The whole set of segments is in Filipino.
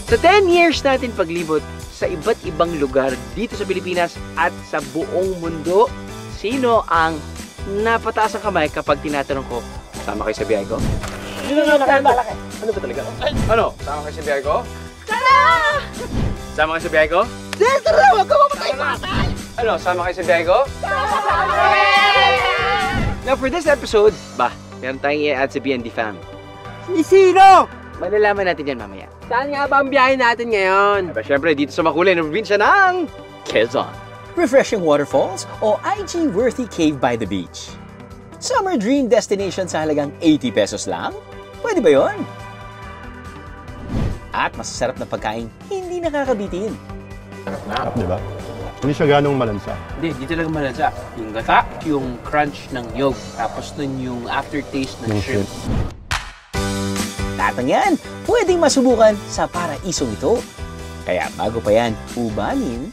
Sa 10 years natin paglibot sa iba't ibang lugar dito sa Pilipinas at sa buong mundo, sino ang napataas ang kamay kapag tinatanong ko, sama kayo sa biyahe ko? Ano ba talaga? Ano? Sama kayo sa biyahe ko? Tara! Sama kayo sa biyahe ko? Tara! Huwag ka mamatay! Ano? Sama kayo sa biyahe ko? Now for this episode, meron tayong i-add sa BND fam. Sino? Malalaman natin yan mamaya. Saan nga ba ang biyahe natin ngayon? Siyempre, dito sa makulay na probinsya ng Quezon. Refreshing waterfalls o IG-worthy cave by the beach. Summer dream destination sa halagang 80 pesos lang? Pwede ba yun? At masasarap na pagkain, hindi nakakabitin. Sarap, di ba? Hindi siya ganong malansa. Hindi, dito lang malansa. Yung gata, yung crunch ng yog, tapos nun yung aftertaste ng shrimp. Lahat ng yan, pwedeng masubukan sa paraisong ito. Kaya bago pa yan, ubanin,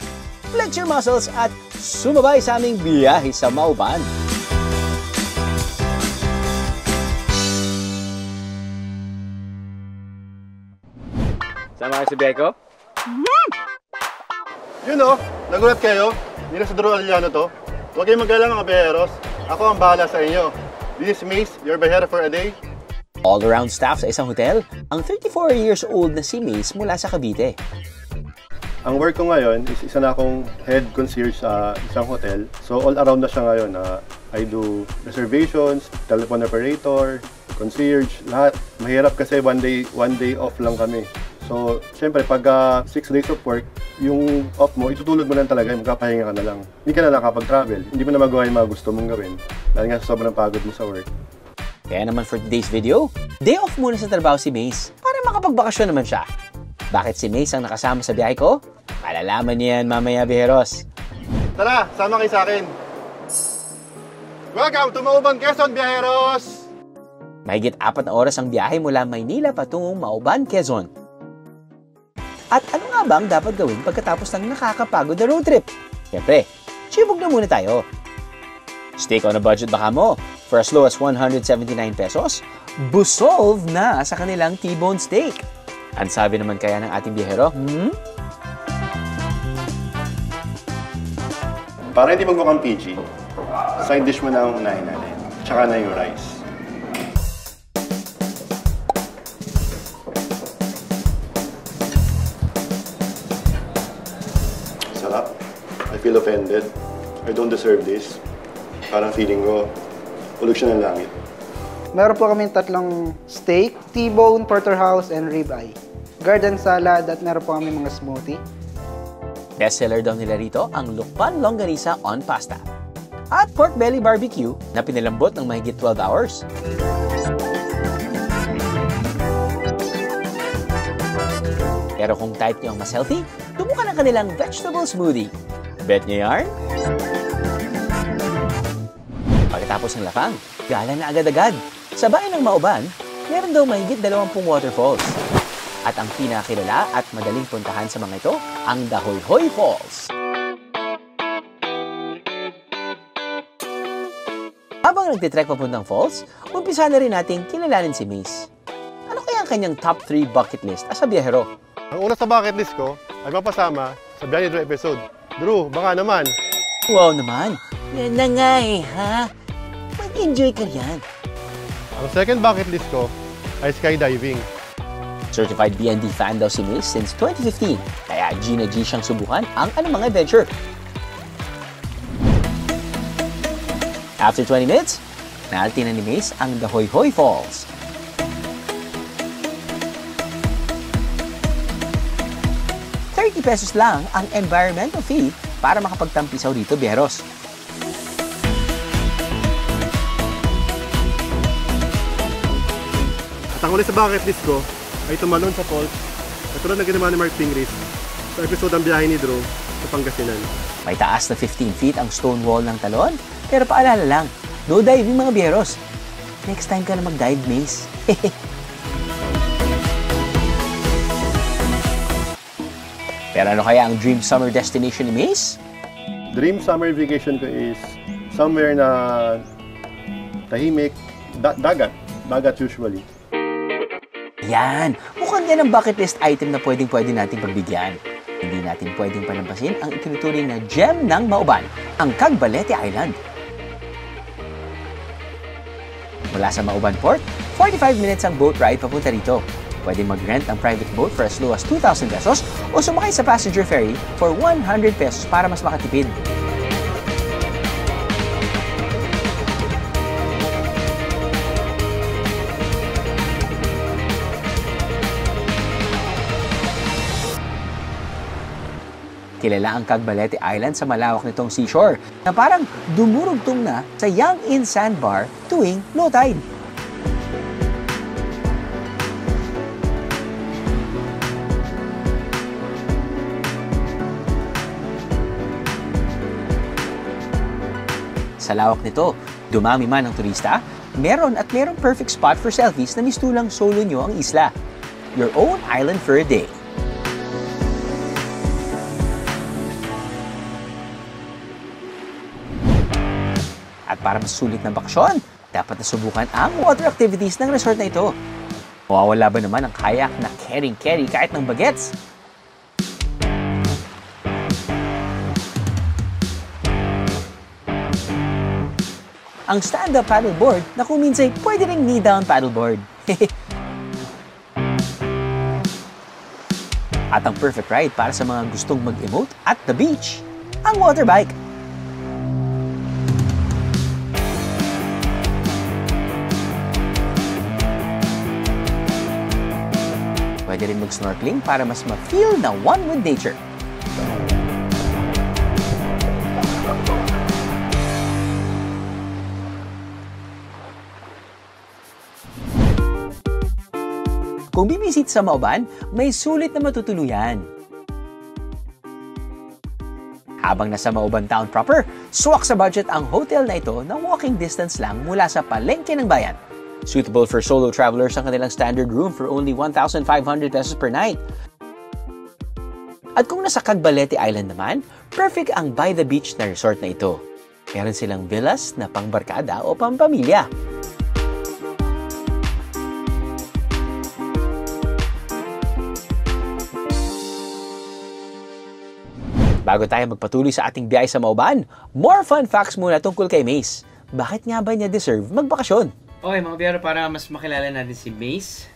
flex your muscles at sumabay sa aming biyahe sa Mauban. Sama kayo sa biyahe ko? Yun o, nagulat kayo? Hindi na sa Drew Aliano to. Huwag kayong mag-alala mga beheros. Ako ang bahala sa inyo. This is Mace, your behero for a day. All-around staff sa isang hotel, ang 34 years old na si Mace mula sa Cavite. Ang work ko ngayon is isa na akong head concierge sa isang hotel. So all around na siya ngayon. I do reservations, telephone operator, concierge, lahat. Mahirap kasi one day off lang kami. So, syempre, pag 6 days of work, yung off mo, itutulog mo lang talaga, magkapahinga ka na lang. Hindi ka na nakapag-travel, hindi mo na magawa yung mga gusto mong gawin. Dahil nga sobrang pagod mo sa work. Kaya naman for today's video, day off muna sa trabaho si Mace para makapagbakasyon naman siya. Bakit si Mace ang nakasama sa biyahe ko? Malalaman niya yan mamaya, biheros. Tara, sama kayo sa akin. Welcome to Mauban, Quezon, biyaheros! Mahigit 4 na oras ang biyahe mula Maynila patungong Mauban, Quezon. At ano nga ba ang dapat gawin pagkatapos ng nakakapagod na road trip? Siyempre, chibog na muna tayo. Steak on a budget baka mo. For as low as 179 pesos, busog na sa kanilang T-bone steak. Ang sabi naman kaya ng ating biyahero, Para hindi magmukhang PG, side dish mo na ang unahin natin. Tsaka na yung rice. Sarap. I feel offended. I don't deserve this. Parang feeling ko, ulog siya ng langit. Meron po kami 3 steak, T-bone, porterhouse, and ribeye. Garden salad at meron po kami mga smoothie. bestseller daw nila rito ang Lukban Longganisa on Pasta. At pork belly barbecue na pinalambot ng mahigit 12 hours. Pero kung type niyo ang mas healthy, subukan ang kanilang vegetable smoothie. Bet niyo yarn? Pagkatapos ng lapang, gala na agad-agad. Sa bayan ng Mauban, meron daw mahigit 20 waterfalls. At ang pinakilala at madaling puntahan sa mga ito, ang Dahoyhoy Falls. Habang nagtitrek papuntang falls, umpisa na rin nating kilalanin si Mace. Ano kaya ang kanyang top 3 bucket list as a biyahero? Ang una sa bucket list ko ay mapasama sa Biyahe ni Drew episode. Drew, baka naman. Wow naman! Yan na nga ha? Mag-enjoy ka yan. Ang second bucket list ko ay skydiving. Certified BND fan daw si Mace since 2015, kaya G na G siyang subukan ang anumang adventure. After 20 minutes, naalti na ni Mace ang Dahoyhoy Falls. ₱30 lang ang environmental fee para makapagtampisaw dito, biyeros. At ang uli sa bucket list ko ay tumalon sa falls katulad na ginawa ni Mark Pingris sa episode ang Biyahe ni Drew sa Pangasinan. May taas na 15 feet ang stone wall ng talon, pero paalala lang, no diving mga biyeros. Next time ka na mag-dive, Mace. Pero ano kaya ang dream summer destination ni Mace? Dream summer vacation ko is somewhere na tahimik, dagat usually. Yan, mukhang yan ang bucket list item na pwede nating pagbigyan. Hindi natin pwedeng palampasin ang itinuturing na gem ng Mauban, ang Cagbalete Island. Mula sa Mauban Port, 45 minutes ang boat ride papunta rito. Pwede mag-rent ang private boat for as low as 2,000 pesos o sumakay sa passenger ferry for 100 pesos para mas makatipid. Kilala ang Cagbalete Island sa malawak nitong seashore na parang dumurugtong na sa Yang In Sandbar tuwing low tide. Sa lawak nito, dumami man ang turista, merong perfect spot for selfies na mistulang solo nyo ang isla. Your own island for a day. At para mas sulit na bakasyon, dapat na subukan ang water activities ng resort na ito. Mawawala ba naman ang kayak na carry kahit ng bagets? Ang stand-up paddleboard na kung minsan pwede ring knee-down paddleboard. At ang perfect ride para sa mga gustong mag-emote at the beach, ang water bike. Pwede rin mag-snorkeling para mas ma-feel na one with nature. Kung bibisit sa Mauban, may sulit na matutuluyan. Habang nasa Mauban Town proper, swak sa budget ang hotel na ito na walking distance lang mula sa palengke ng bayan. Suitable for solo travelers ang kanilang standard room for only 1,500 pesos per night. At kung nasa Cagbalete Island naman, perfect ang by the beach na resort na ito. Meron silang villas na pangbarkada o pampamilya. Bago tayo magpatuloy sa ating biyahe sa Mauban, more fun facts muna tungkol kay Mace. Bakit nga ba niya deserve magbakasyon? Okay mga biyero, para mas makilala natin si Mace,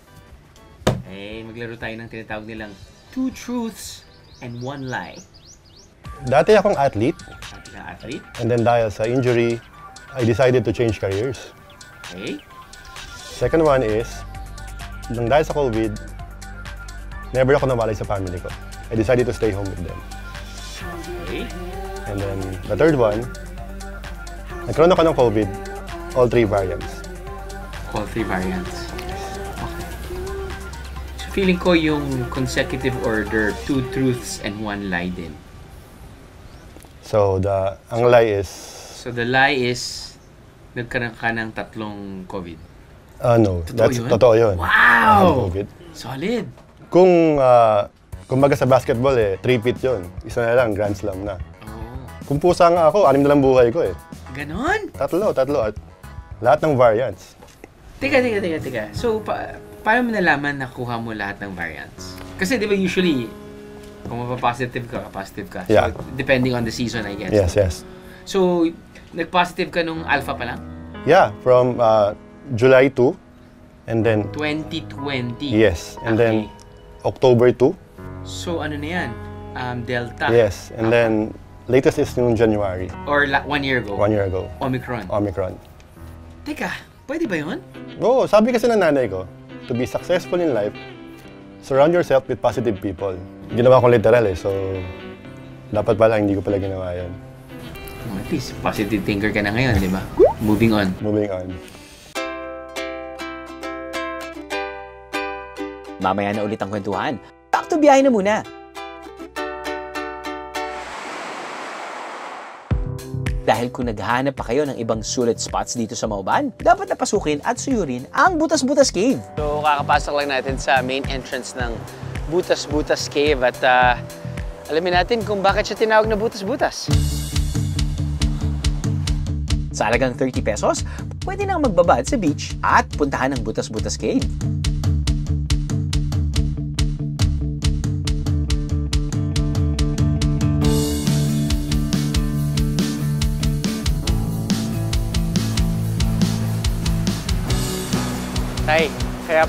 maglaro tayo ng tinatawag nilang 2 truths and 1 lie. Dati akong athlete, Athlete? and then dahil sa injury, I decided to change careers. Okay. Second one is, nang dahil sa COVID, never ako nawalay sa family ko. I decided to stay home with them. Okay. And then the third one, nagkaroon ako ng COVID, all 3 variants. All 3 variants. Okay. So feeling ko yung consecutive order, 2 truths and 1 lie din. So ang lie is... So the lie is, nagkaroon ka ng 3 COVID. No, Totoo totoo yun. Wow! COVID. Solid! Kung kumbaga sa basketball 3-peat yun. Isa na lang, Grand Slam na. Oh. Kung pusa nga ako, 6 na lang buhay ko eh. Ganon? Tatlo at lahat ng variants. Teka. So, paano mo nalaman na kuha mo lahat ng variants? Kasi di ba usually, kung mapapositive ka, positive ka. Yeah. So, depending on the season, I guess. Yes. So, nag-positive ka nung alpha pa lang? Yeah, from July 2, and then... 2020? Yes, and then Okay. October 2. So, ano na yan? Delta? Yes, and then latest is yung January, Or 1 year ago? 1 year ago, Omicron? Teka, pwede ba yun? Oo, sabi kasi ng nanay ko, to be successful in life, surround yourself with positive people. Ginawa ko literal so dapat pala hindi ko pala ginawa yan. At least, positive thinker ka na ngayon, di ba? Moving on. Moving on. Mamaya na ulit ang kwentuhan. Back to biyahe na muna. Dahil kung naghahanap pa kayo ng ibang sulit spots dito sa Mauban, dapat napasukin at suyurin ang Butas-Butas Cave. So, kakapasok lang natin sa main entrance ng Butas-Butas Cave at alamin natin kung bakit siya tinawag na Butas-Butas. Sa halagang 30 pesos, pwede nang magbabad sa beach at puntahan ang Butas-Butas Cave. Tay, kaya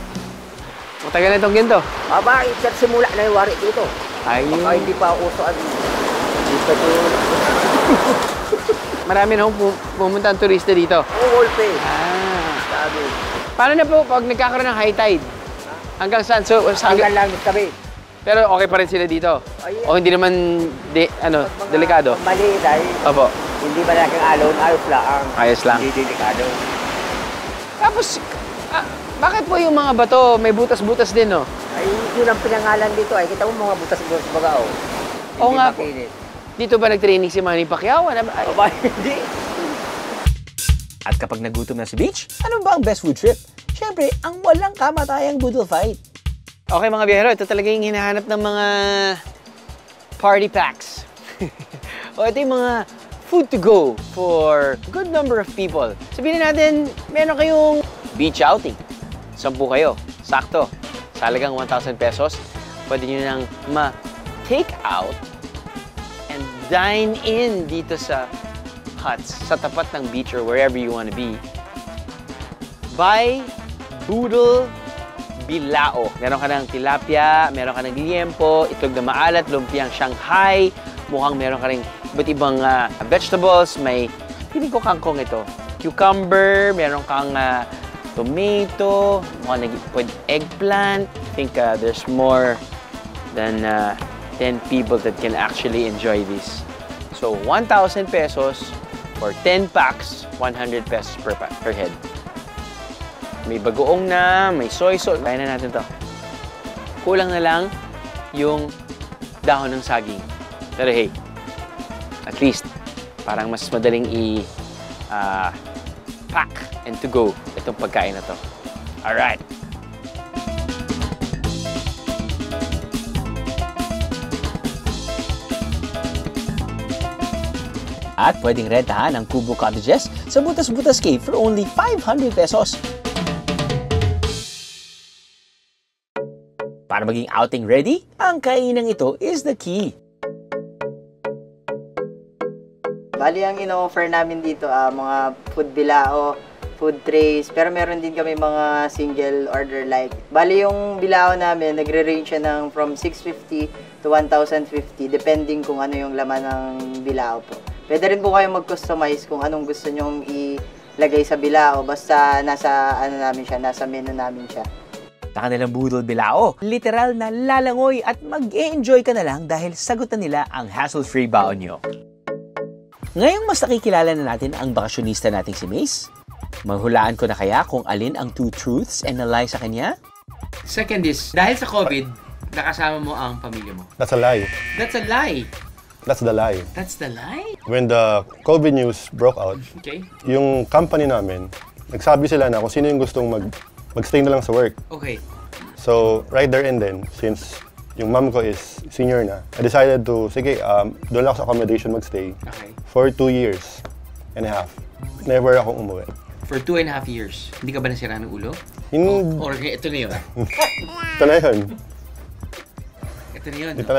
matagal na itong ginto. Aba, simula na yung wari dito. Ayun. Baka hindi pa uso ang dito to. Marami na akong pumunta ang turista dito. All pay. Sabi. Paano na po pag nagkakaroon ng high tide? Hanggang saan? So, Hanggang lang kami. pero okay pa rin sila dito? Ayun. O hindi naman, delikado? Mali dahil Opo. hindi ba natin alon, ayos lang. Ayos lang. Hindi delikado. Tapos, bakit po yung mga bato may butas-butas din, no? Ay, yun ang pinangalan dito. Ay, kita mo mga butas-butas baga, oh. Oo nga po. Makinit. Dito ba nag-training si Manny Pacquiao? Aba, hindi. At kapag nagutom na sa beach, ano ba ang best food trip? Siyempre, ang walang kamatayang boodle fight. Okay mga biyahero, ito talaga yung hinahanap ng mga party packs. O ito yung mga food to go for a good number of people. Sabihin natin, meron kayong beach outing. 10 kayo, sakto. Sa halagang 1,000 pesos, pwede nyo nang ma-take out and dine in dito sa huts, sa tapat ng beach or wherever you want to be. Buy Boodle Bilao. Meron ka ng tilapia, meron ka ng liempo, itlog na maalat, lumpiang Shanghai, mukhang meron ka ring iba't ibang vegetables. May, piling ko kangkong ito. Cucumber, meron kang tomato, mukhang pwede eggplant. I think there's more than 10 people that can actually enjoy this. So, 1,000 pesos for 10 packs, 100 pesos per head. May bagoong na, may soy sauce. Kaya na natin to. Kulang na lang yung dahon ng saging. Pero hey, at least, parang mas madaling pack and to go itong pagkain na to. Alright. At pwedeng rentahan ang Kubo Cottages sa Butas-Butas Cave for only 500 pesos. Para maging outing ready, ang kainang ito is the key. Bali, ang ino-offer namin dito, mga food bilao, food trays, pero meron din kami mga single order like. Bali, yung bilao namin, nagre-range siya ng from 650 to 1,050, depending kung ano yung laman ng bilao po. Pwede rin po kayo mag-customize kung anong gusto nyong ilagay sa bilao, basta nasa, nasa menu namin siya. Sa kanilang Boodle Bilao, literal na lalangoy at mag-e-enjoy ka na lang dahil sagutan nila ang hassle-free baon nyo. Ngayong mas nakikilala na natin ang bakasyonista nating si Mace, mahulaan ko na kaya kung alin ang 2 truths and a lie sa kanya? Second is, dahil sa COVID, nakasama mo ang pamilya mo. That's a lie. That's a lie. That's the lie. That's the lie? When the COVID news broke out, Okay. yung company namin, nagsabi sila na kung sino yung gustong mag-stay na lang sa work. Okay. So, right there and then, since yung mom ko is senior na, I decided to, sige, doon lang ako sa accommodation magstay Okay. for 2 years and a half. Never akong umuwi. For 2.5 years, hindi ka ba nasira ng ulo? Or ito na yun? Ito na yun. Ito na yun, Ito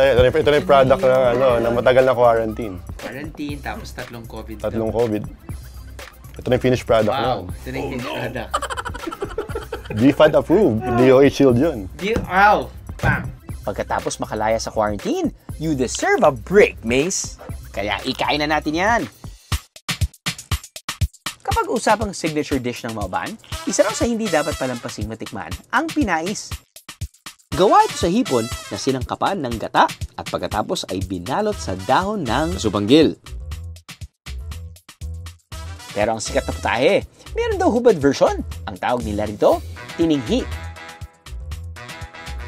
na yung product na matagal na quarantine. Quarantine, tapos 3 COVID. 3 COVID. Ito na yung finished product Wow, na. ito na yung product. DFAT approved. DOH shield yun. Wow! Bam! Pagkatapos makalaya sa quarantine, you deserve a break, Mace. Kaya ikain na natin yan. Kapag usapang signature dish ng Mauban, isa raw sa hindi dapat palampasing matikman ang pinais. Gawa ito sa hipon na sinangkapan ng gata at pagkatapos ay binalot sa dahon ng subanggil. Pero ang sikat na putahe, meron daw hubad version. Ang tawag nila rito, tininghi.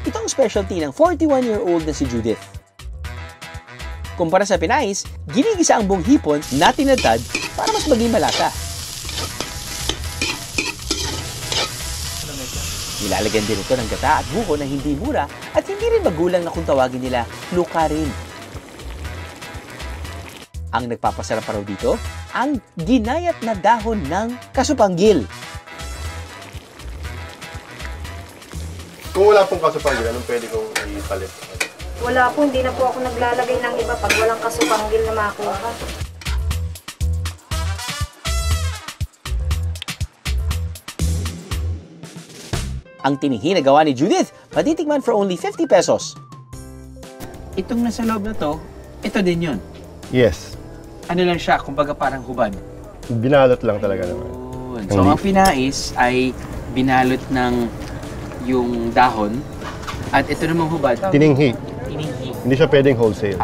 Ito ang specialty ng 41-year-old na si Judith. Kumpara sa pinais, ginigisa ang buong hipon na tinadtad para mas maging malasa. Nilalagyan din ito ng gata at buko na hindi mura at hindi rin magulang na kung tawagin nila lukarin. Ang nagpapasarap pa raw dito, ang ginayat na dahon ng kasupanggil. Kung wala pong kasupanggil, anong pwede kong ipalit? Wala po, hindi na po ako naglalagay ng iba pag walang kasupanggil na makuha. Ang tinihi na gawa ni Judith, patitikman for only 50 pesos. Itong nasa loob na to, ito din yun. Yes. Ano lang siya, kumbaga parang hubad. Binalot lang talaga naman. So, ang pinais ay binalot ng yung dahon. At ito namang hubad. Tininghi. Tininghi. Hindi siya pwedeng wholesale.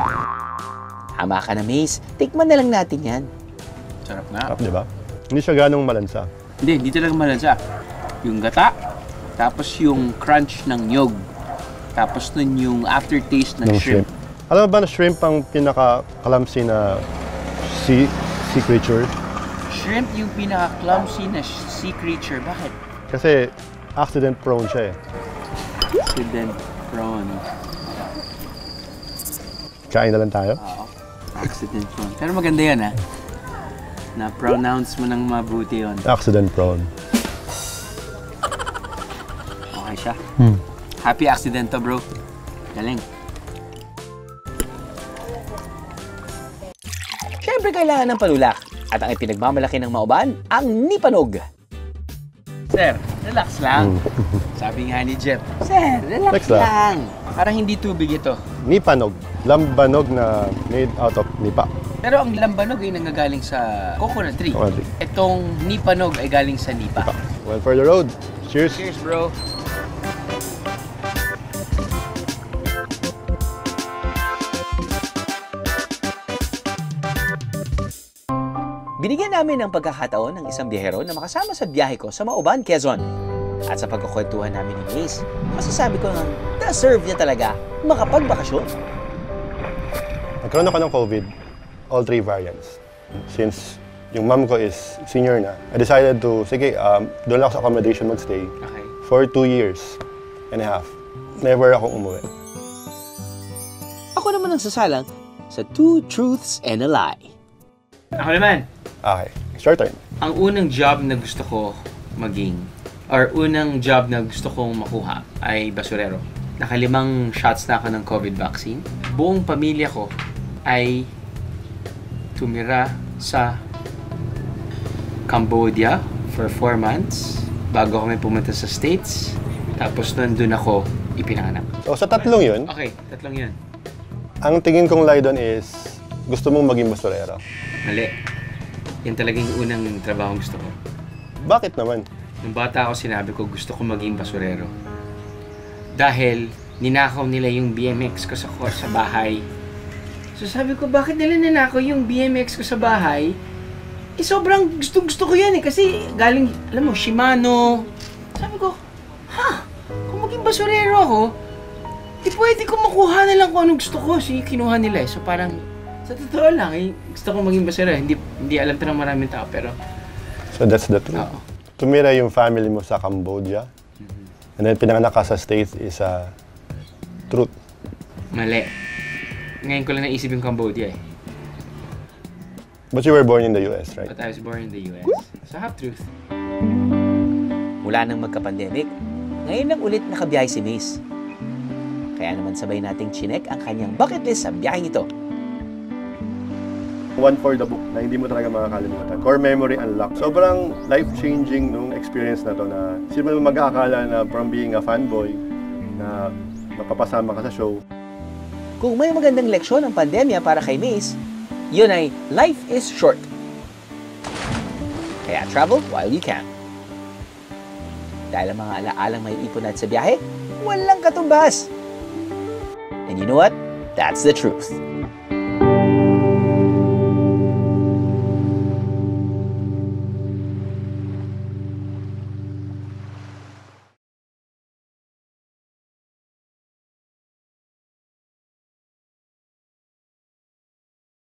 Hama ka na, Mace. Tikman na lang natin yan. Sarap nga. Di ba? Hindi siya ganong malansa. Hindi talaga malansa. Yung gata, tapos yung crunch ng nyog. Tapos nun yung aftertaste ng shrimp. Alam mo ba na shrimp ang pinaka-clumsy na sea creature? Shrimp yung pinaka-clumsy na sea creature. Bakit? Kasi accident prone siya eh. Accident prone. Kain na lang tayo? Oo. Accident prone. Pero maganda yan ha. Na-pronounce mo ng mabuti yun. Accident prone. Okay siya. Happy accident to, bro. Galing. Siyempre kailangan ng panulak. At ang ipinagmamalaki ng Mauban, ang nipanog. Sir, relax lang. Sabi nga ni Jeff, Sir, relax lang. Parang hindi tubig ito. Nipanog. Lambanog na made out of nipa. Pero ang lambanog ay nanggagaling sa coconut tree. Coconut tree. Itong nipanog ay galing sa nipa. Well, for the road. Cheers. Cheers, bro. Binigyan namin ng pagkakataon ng isang biyahero na makasama sa biyahe ko sa Mauban, Quezon. At sa pagkukwentuhan namin ni Mace, masasabi ko na deserve niya talaga makapagbakasyon. Nagkaroon ako ng COVID, all 3 variants. Since yung mom ko is senior na, I decided to, sige, doon lang ako sa accommodation magstay. Okay. For 2 years and a half. Never akong umuwi. Ako naman ang sasalang sa 2 truths and a lie. Ako naman. Okay, short turn. Ang unang job na gusto ko maging, or unang job na gusto kong makuha ay basurero. Naka5 shots na ako ng COVID vaccine. Buong pamilya ko ay tumira sa Cambodia for 4 months bago kami pumunta sa States. Tapos nandun ako ipinanganak. So sa tatlong yun, Okay, tatlong yun. ang tingin kong lie doon is gusto mong maging basurero. Mali. Yan talaga yung unang trabaho gusto ko. Bakit naman? Nung bata ako, sinabi ko gusto ko maging basurero. Dahil ninakaw nila yung BMX ko sa bahay. So sabi ko, bakit nila ninakaw yung BMX ko sa bahay? Eh sobrang gusto ko yan eh. Kasi galing, alam mo, Shimano. Sabi ko, kung maging basurero ako, di pwede ko makuha na lang kung anong gusto ko. So kinuha nila eh. So parang, sa totoo lang, gusto kong maging basurero. Hindi alam ito ng maraming tao, pero... So that's the truth. Oo. Tumira yung family mo sa Cambodia, and then pinanganak ka sa States is a truth. Mali. Ngayon ko lang naisip yung Cambodia eh. But you were born in the US, right? But I was born in the US. So half truth. Mula nang magka-pandemic, ngayon lang ulit nakabiyahe si Mace. Kaya naman sabay nating chinek ang kanyang bucket list sa biyaheng ito. One for the book na hindi mo talaga makakalimutan. Core memory unlock. Sobrang life-changing nung experience na to na sino mo mag-aakala na from being a fanboy na mapapasama ka sa show. Kung may magandang leksyon ang pandemya para kay Mace, yun ay life is short. Kaya travel while you can. Dahil ang mga alaalang may ipon natin sa biyahe, walang katumbas. And you know what? That's the truth.